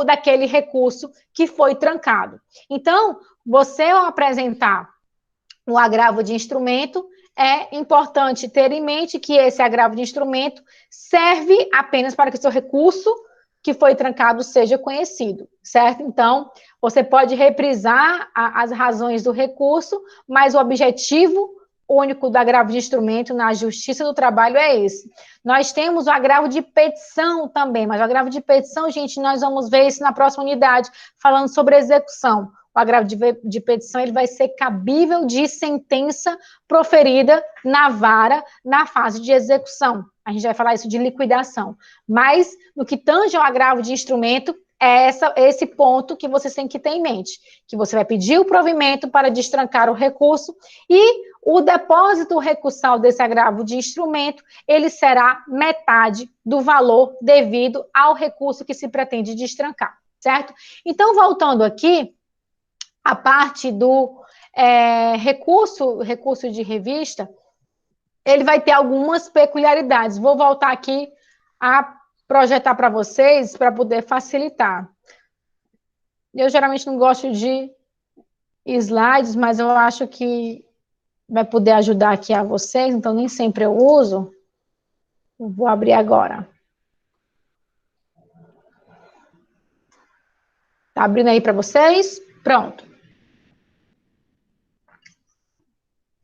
daquele recurso que foi trancado. Então, você ao apresentar o agravo de instrumento, é importante ter em mente que esse agravo de instrumento serve apenas para que o seu recurso que foi trancado seja conhecido, certo? Então, você pode reprisar as razões do recurso, mas o objetivo único do agravo de instrumento na Justiça do Trabalho é esse. Nós temos o agravo de petição também, mas o agravo de petição, gente, nós vamos ver isso na próxima unidade, falando sobre execução. O agravo de petição ele vai ser cabível de sentença proferida na vara na fase de execução. A gente vai falar isso de liquidação. Mas, no que tange ao agravo de instrumento, é esse ponto que você tem que ter em mente, que você vai pedir o provimento para destrancar o recurso e o depósito recursal desse agravo de instrumento, ele será metade do valor devido ao recurso que se pretende destrancar, certo? Então, voltando aqui, a parte do recurso de revista, ele vai ter algumas peculiaridades. Vou voltar aqui a projetar para vocês, para poder facilitar. Eu geralmente não gosto de slides, mas eu acho que vai poder ajudar aqui a vocês, então nem sempre eu uso. Eu vou abrir agora. Tá abrindo aí para vocês? Pronto.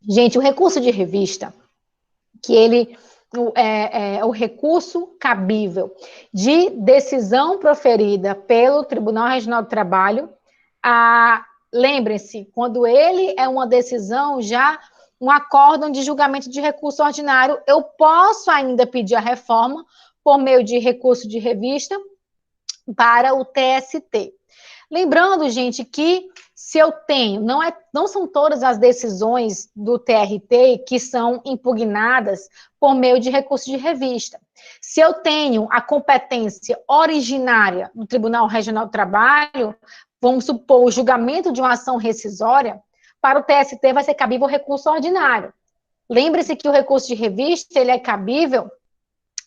Gente, o recurso de revista, que ele é o recurso cabível de decisão proferida pelo Tribunal Regional do Trabalho. Lembrem-se, quando ele é uma decisão já um acórdão de julgamento de recurso ordinário, eu posso ainda pedir a reforma por meio de recurso de revista para o TST. Lembrando, gente, que se eu tenho, não são todas as decisões do TRT que são impugnadas por meio de recurso de revista. Se eu tenho a competência originária do Tribunal Regional do Trabalho, vamos supor o julgamento de uma ação rescisória, para o TST vai ser cabível o recurso ordinário. Lembre-se que o recurso de revista, ele é cabível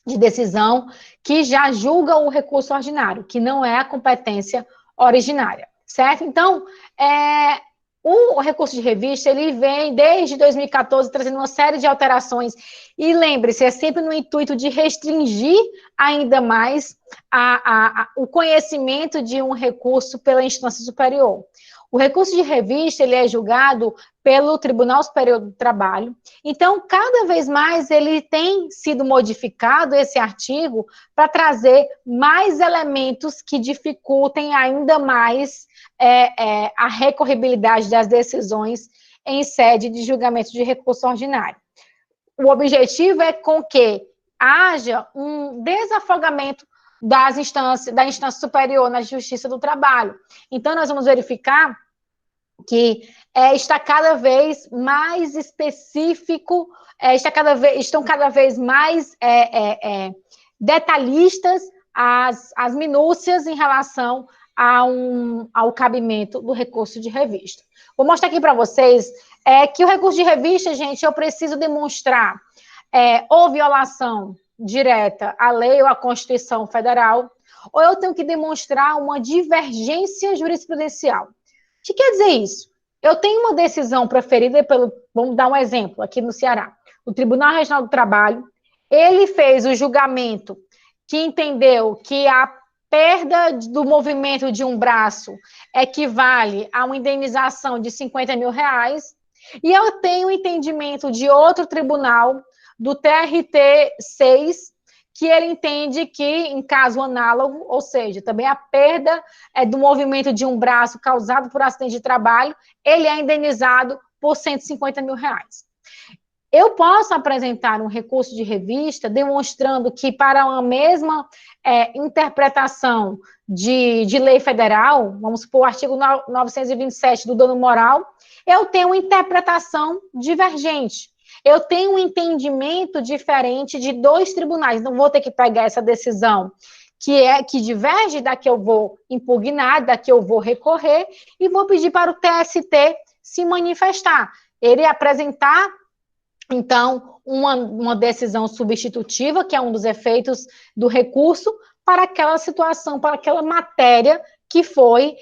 de decisão que já julga o recurso ordinário, que não é a competência originária, certo? Então, o recurso de revista, ele vem desde 2014 trazendo uma série de alterações, e lembre-se, é sempre no intuito de restringir ainda mais o conhecimento de um recurso pela instância superior. O recurso de revista, ele é julgado pelo Tribunal Superior do Trabalho. Então, cada vez mais ele tem sido modificado, esse artigo, para trazer mais elementos que dificultem ainda mais a recorribilidade das decisões em sede de julgamento de recurso ordinário. O objetivo é com que haja um desafogamento da instância superior na Justiça do Trabalho. Então, nós vamos verificar que está cada vez mais específico, estão cada vez mais detalhistas as minúcias em relação ao cabimento do recurso de revista. Vou mostrar aqui para vocês que o recurso de revista, gente, eu preciso demonstrar ou violação direta à lei ou à Constituição Federal, ou eu tenho que demonstrar uma divergência jurisprudencial. O que quer dizer isso? Eu tenho uma decisão proferida vamos dar um exemplo, aqui no Ceará, o Tribunal Regional do Trabalho, ele fez o julgamento que entendeu que a perda do movimento de um braço equivale a uma indenização de 50 mil reais, e eu tenho entendimento de outro tribunal, do TRT 6, que ele entende que, em caso análogo, ou seja, também a perda do movimento de um braço causado por acidente de trabalho, ele é indenizado por 150 mil reais. Eu posso apresentar um recurso de revista demonstrando que, para uma mesma interpretação de lei federal, vamos supor, o artigo 927 do dano moral, eu tenho uma interpretação divergente. Eu tenho um entendimento diferente de dois tribunais. Não vou ter que pegar essa decisão que diverge da que eu vou impugnar, da que eu vou recorrer, e vou pedir para o TST se manifestar. Ele apresentar, então, uma decisão substitutiva, que é um dos efeitos do recurso, para aquela situação, para aquela matéria que foi,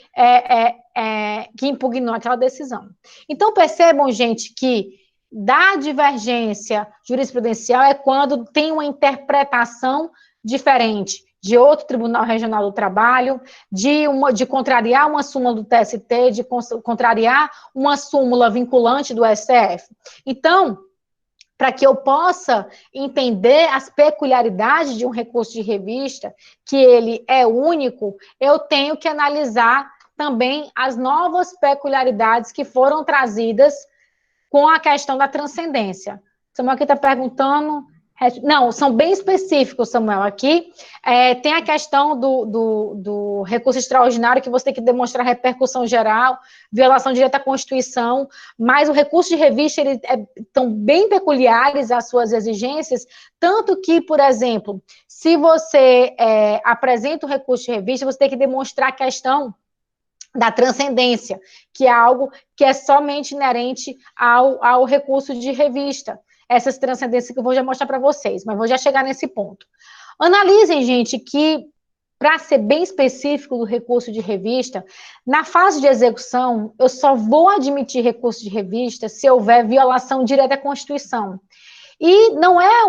que impugnou aquela decisão. Então, percebam, gente, que da divergência jurisprudencial é quando tem uma interpretação diferente de outro Tribunal Regional do Trabalho, de contrariar uma súmula do TST, de contrariar uma súmula vinculante do STF. Então, para que eu possa entender as peculiaridades de um recurso de revista, que ele é único, eu tenho que analisar também as novas peculiaridades que foram trazidas com a questão da transcendência. Samuel aqui está perguntando... Não, são bem específicos, Samuel, aqui. Tem a questão do recurso extraordinário, que você tem que demonstrar repercussão geral, violação direta à Constituição, mas o recurso de revista, eles estão bem peculiares às suas exigências, tanto que, por exemplo, se você apresenta o recurso de revista, você tem que demonstrar a questão da transcendência, que é algo que é somente inerente ao recurso de revista. Essas transcendências que eu vou já mostrar para vocês, mas vou já chegar nesse ponto. Analisem, gente, que, para ser bem específico do recurso de revista, na fase de execução, eu só vou admitir recurso de revista se houver violação direta à Constituição. E não é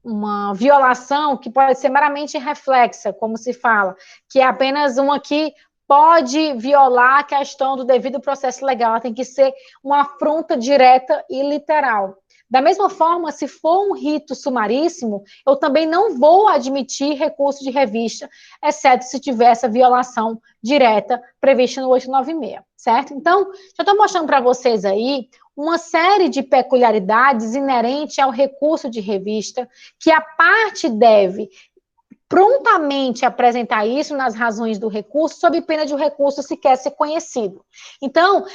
uma violação que pode ser meramente reflexa, como se fala, que é apenas uma que pode violar a questão do devido processo legal, ela tem que ser uma afronta direta e literal. Da mesma forma, se for um rito sumaríssimo, eu também não vou admitir recurso de revista, exceto se tiver essa violação direta prevista no 896, certo? Então, já estou mostrando para vocês aí uma série de peculiaridades inerentes ao recurso de revista, que a parte deve prontamente apresentar isso nas razões do recurso, sob pena de o recurso sequer ser conhecido. Então,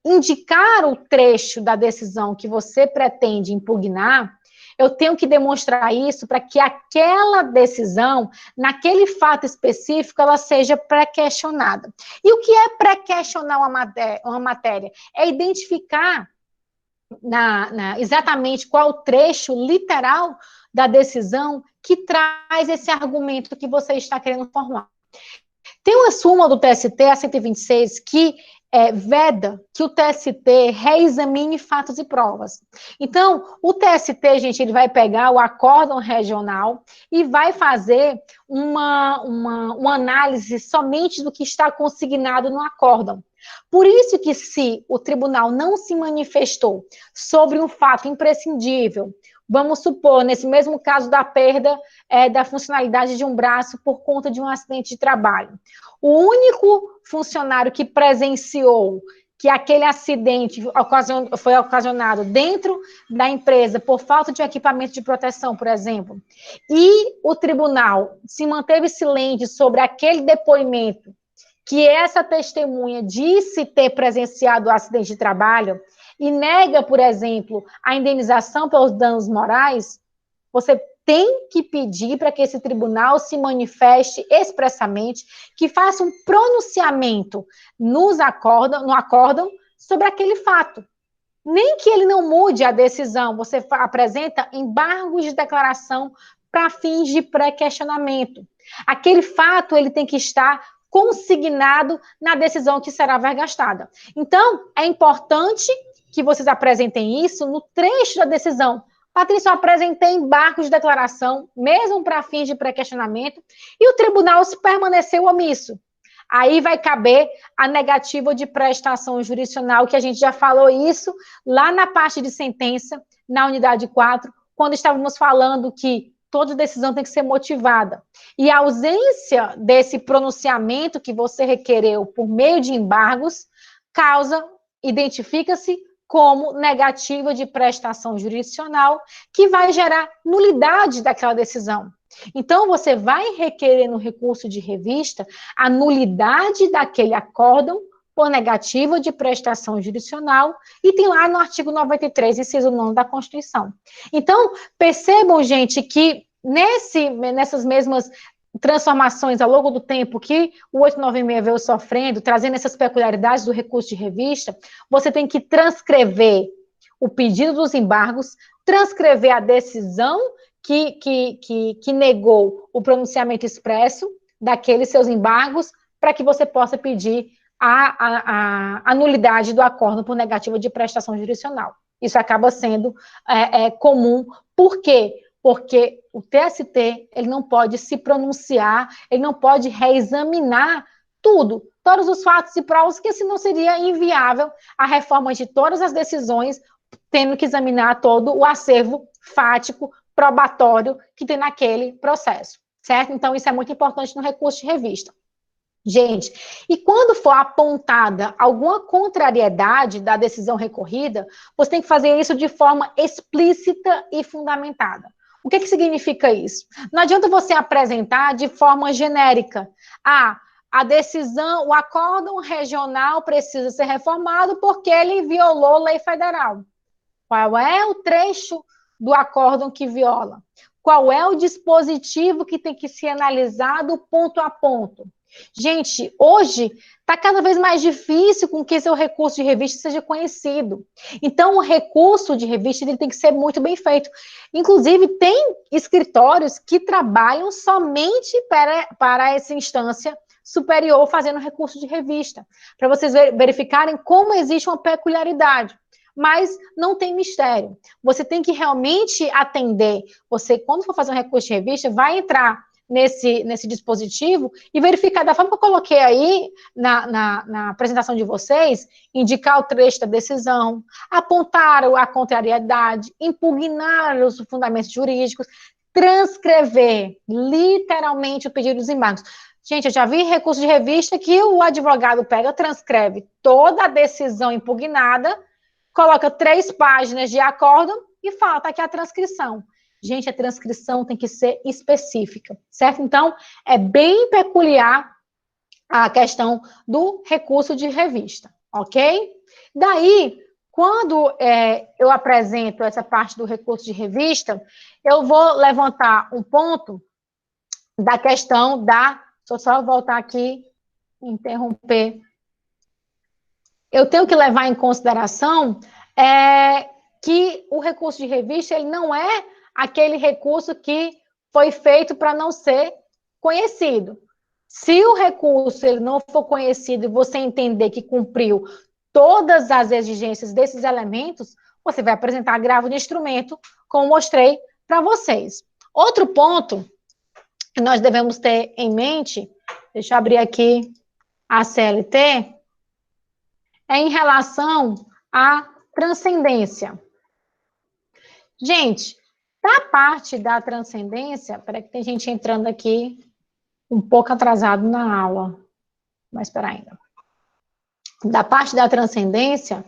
indicar o trecho da decisão que você pretende impugnar, eu tenho que demonstrar isso para que aquela decisão, naquele fato específico, ela seja pré-questionada. E o que é pré-questionar uma matéria? É identificar exatamente qual o trecho literal da decisão que traz esse argumento que você está querendo formar. Tem uma súmula do TST, a 126, que veda que o TST reexamine fatos e provas. Então, o TST, gente, ele vai pegar o acórdão regional e vai fazer uma análise somente do que está consignado no acórdão. Por isso que, se o tribunal não se manifestou sobre um fato imprescindível, vamos supor, nesse mesmo caso da perda da funcionalidade de um braço por conta de um acidente de trabalho, o único funcionário que presenciou que aquele acidente foi ocasionado dentro da empresa por falta de equipamento de proteção, por exemplo, e o tribunal se manteve silente sobre aquele depoimento que essa testemunha disse ter presenciado o acidente de trabalho e nega, por exemplo, a indenização pelos danos morais, você tem que pedir para que esse tribunal se manifeste expressamente, que faça um pronunciamento no acórdão sobre aquele fato. Nem que ele não mude a decisão, você apresenta embargos de declaração para fins de pré-questionamento. Aquele fato, ele tem que estar consignado na decisão que será vergastada. Então, é importante que vocês apresentem isso no trecho da decisão, Patrícia, eu apresentei embargos de declaração, mesmo para fins de pré-questionamento, e o tribunal permaneceu omisso. Aí vai caber a negativa de prestação jurisdicional, que a gente já falou isso lá na parte de sentença, na unidade 4, quando estávamos falando que toda decisão tem que ser motivada. E a ausência desse pronunciamento que você requereu por meio de embargos identifica-se como negativa de prestação jurisdicional, que vai gerar nulidade daquela decisão. Então, você vai requerer no recurso de revista a nulidade daquele acórdão por negativa de prestação jurisdicional, e tem lá no artigo 93, inciso 9 da Constituição. Então, percebam, gente, que nessas mesmas transformações ao longo do tempo que o 896 veio sofrendo, trazendo essas peculiaridades do recurso de revista, você tem que transcrever o pedido dos embargos, transcrever a decisão que negou o pronunciamento expresso daqueles seus embargos, para que você possa pedir a nulidade do acordo por negativa de prestação jurisdicional. Isso acaba sendo comum. Por quê? Porque o TST ele não pode se pronunciar, ele não pode reexaminar tudo, todos os fatos e provas, que senão seria inviável a reforma de todas as decisões, tendo que examinar todo o acervo fático, probatório que tem naquele processo, certo? Então, isso é muito importante no recurso de revista. Gente, e quando for apontada alguma contrariedade da decisão recorrida, você tem que fazer isso de forma explícita e fundamentada. O que significa isso? Não adianta você apresentar de forma genérica. A decisão, o acórdão regional precisa ser reformado porque ele violou lei federal. Qual é o trecho do acórdão que viola? Qual é o dispositivo que tem que ser analisado ponto a ponto? Gente, hoje está cada vez mais difícil com que seu recurso de revista seja conhecido. Então, o recurso de revista ele tem que ser muito bem feito. Inclusive, tem escritórios que trabalham somente para essa instância superior fazendo recurso de revista, para vocês verificarem como existe uma peculiaridade. Mas não tem mistério. Você tem que realmente atender. Você, quando for fazer um recurso de revista, vai entrar nesse dispositivo e verificar da forma que eu coloquei aí na apresentação de vocês, indicar o trecho da decisão, apontar a contrariedade, impugnar os fundamentos jurídicos, transcrever literalmente o pedido dos embargos. Gente, eu já vi recurso de revista que o advogado pega, transcreve toda a decisão impugnada, coloca 3 páginas de acórdão e fala, tá aqui a transcrição. Gente, a transcrição tem que ser específica, certo? Então, é bem peculiar a questão do recurso de revista, ok? Daí, quando eu apresento essa parte do recurso de revista, eu vou levantar um ponto da questão da... Deixa eu só voltar aqui, interromper. Eu tenho que levar em consideração que o recurso de revista ele não é aquele recurso que foi feito para não ser conhecido. Se o recurso ele não for conhecido e você entender que cumpriu todas as exigências desses elementos, você vai apresentar agravo de instrumento, como mostrei para vocês. Outro ponto que nós devemos ter em mente, deixa eu abrir aqui a CLT, é em relação à transcendência. Gente, da parte da transcendência, peraí que tem gente entrando aqui um pouco atrasado na aula, mas espera ainda. Da parte da transcendência,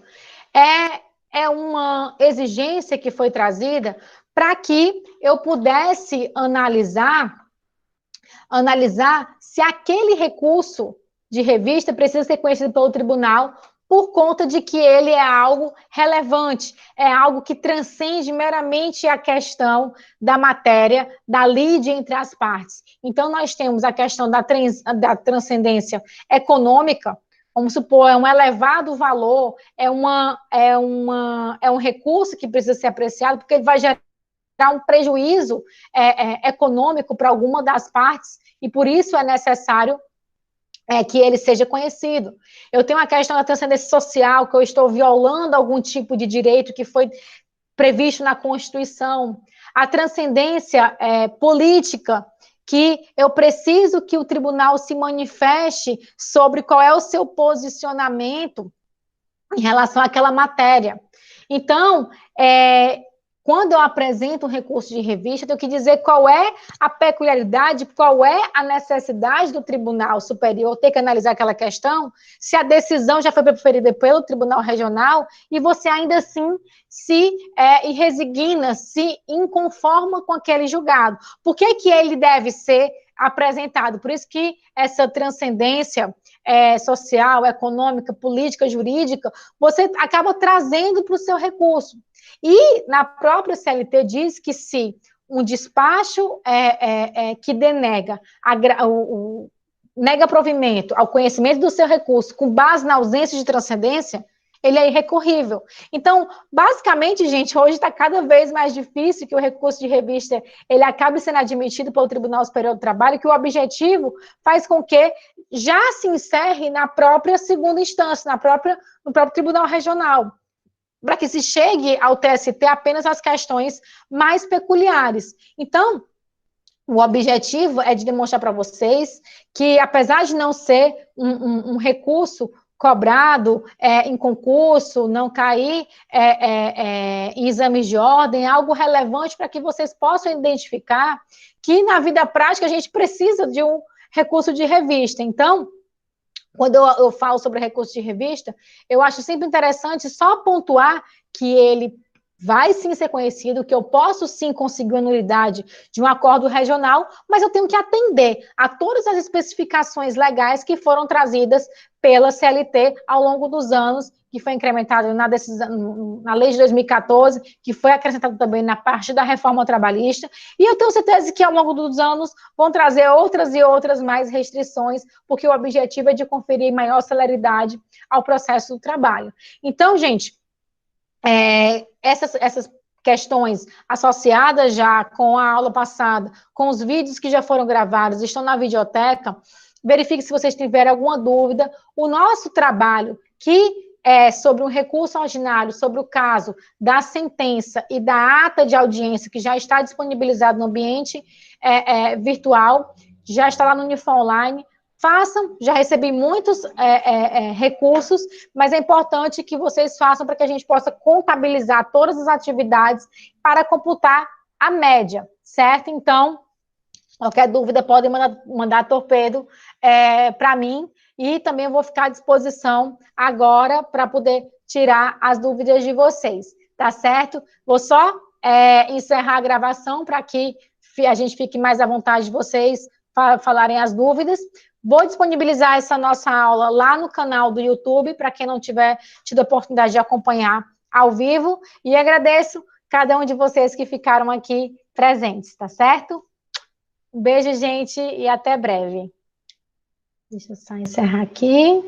é uma exigência que foi trazida para que eu pudesse analisar se aquele recurso de revista precisa ser conhecido pelo tribunal por conta de que ele é algo relevante, é algo que transcende meramente a questão da matéria, da lide entre as partes. Então, nós temos a questão da transcendência econômica, vamos supor, é um elevado valor, é um recurso que precisa ser apreciado, porque ele vai gerar um prejuízo econômico para alguma das partes, e por isso é necessário que ele seja conhecido. Eu tenho a questão da transcendência social, que eu estou violando algum tipo de direito que foi previsto na Constituição, a transcendência política, que eu preciso que o tribunal se manifeste sobre qual é o seu posicionamento em relação àquela matéria. Então, quando eu apresento um recurso de revista, eu tenho que dizer qual é a peculiaridade, qual é a necessidade do Tribunal Superior ter que analisar aquela questão, se a decisão já foi proferida pelo Tribunal Regional e você ainda assim se resigna, se inconforma com aquele julgado. Por que que ele deve ser apresentado? Por isso que essa transcendência social, econômica, política, jurídica, você acaba trazendo para o seu recurso. E na própria CLT diz que se um despacho que denega, nega provimento ao conhecimento do seu recurso com base na ausência de transcendência, ele é irrecorrível. Então, basicamente, gente, hoje está cada vez mais difícil que o recurso de revista ele acabe sendo admitido pelo Tribunal Superior do Trabalho, que o objetivo faz com que já se encerre na própria segunda instância, no próprio Tribunal Regional, para que se chegue ao TST apenas as questões mais peculiares. Então, o objetivo é de demonstrar para vocês que, apesar de não ser um recurso cobrado em concurso, não cair em exames de ordem, algo relevante para que vocês possam identificar que, na vida prática, a gente precisa de um recurso de revista. Então, quando eu falo sobre recurso de revista, eu acho sempre interessante só pontuar que ele vai sim ser conhecido, que eu posso sim conseguir a nulidade de um acordo regional, mas eu tenho que atender a todas as especificações legais que foram trazidas pela CLT ao longo dos anos, que foi incrementado na lei de 2014, que foi acrescentado também na parte da reforma trabalhista, e eu tenho certeza que ao longo dos anos vão trazer outras e outras mais restrições, porque o objetivo é de conferir maior celeridade ao processo do trabalho. Então, gente, essas questões associadas já com a aula passada, com os vídeos que já foram gravados, estão na videoteca. Verifique se vocês tiverem alguma dúvida. O nosso trabalho, que é sobre um recurso ordinário, sobre o caso da sentença e da ata de audiência, que já está disponibilizado no ambiente virtual, já está lá no Unifor Online. Façam, já recebi muitos recursos, mas é importante que vocês façam para que a gente possa contabilizar todas as atividades para computar a média, certo? Então, qualquer dúvida podem mandar torpedo para mim e também eu vou ficar à disposição agora para poder tirar as dúvidas de vocês, tá certo? Vou só encerrar a gravação para que a gente fique mais à vontade de vocês falarem as dúvidas. Vou disponibilizar essa nossa aula lá no canal do YouTube, para quem não tiver tido a oportunidade de acompanhar ao vivo, e agradeço cada um de vocês que ficaram aqui presentes, tá certo? Um beijo, gente, e até breve. Deixa eu só encerrar aqui.